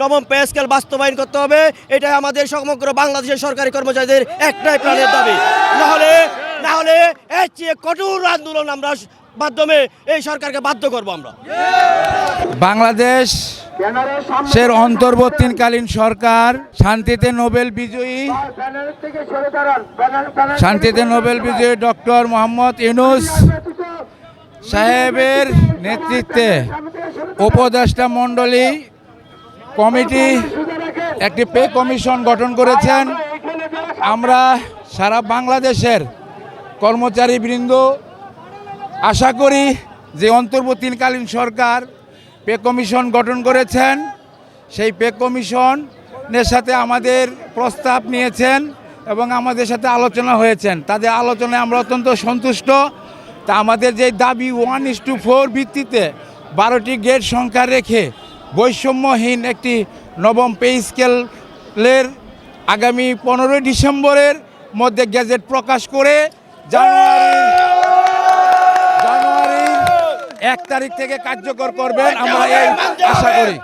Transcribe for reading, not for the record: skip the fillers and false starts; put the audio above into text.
নবম pay scale বাস্তবায়ন করতে হবে। এটাই আমাদের সমগ্র বাংলাদেশের সরকারি কর্মচারীদের একটাই প্রাণের দাবি। না হলে এর চেয়ে কঠোর আন্দোলন আমরা মাধ্যমে এই সরকারকে বাধ্য করব। আমরা বাংলাদেশের অন্তর্বর্তীকালীন সরকার শান্তিতে নোবেল বিজয়ী ডক্টর মোহাম্মদ ইউনূস সাহেবের নেতৃত্বে উপদেষ্টা মণ্ডলী কমিটি একটি পে কমিশন গঠন করেছেন। আমরা সারা বাংলাদেশের কর্মচারীবৃন্দ আশা করি যে অন্তর্বর্তীকালীন সরকার পে কমিশন গঠন করেছেন সেই পে কমিশনের সাথে আমাদের প্রস্তাব নিয়েছেন এবং আমাদের সাথে আলোচনা হয়েছেন। তাদের আলোচনায় আমরা অত্যন্ত সন্তুষ্ট। তা আমাদের যে দাবি 1:4 ভিত্তিতে 12টি গ্রেড সংখ্যা রেখে বৈষম্যহীন একটি নবম পে স্কেলের আগামী 15 ডিসেম্বরের মধ্যে গেজেট প্রকাশ করে জানুয়ারির 1 তারিখ থেকে কার্যকর করবেন আমরা এই আশা করি।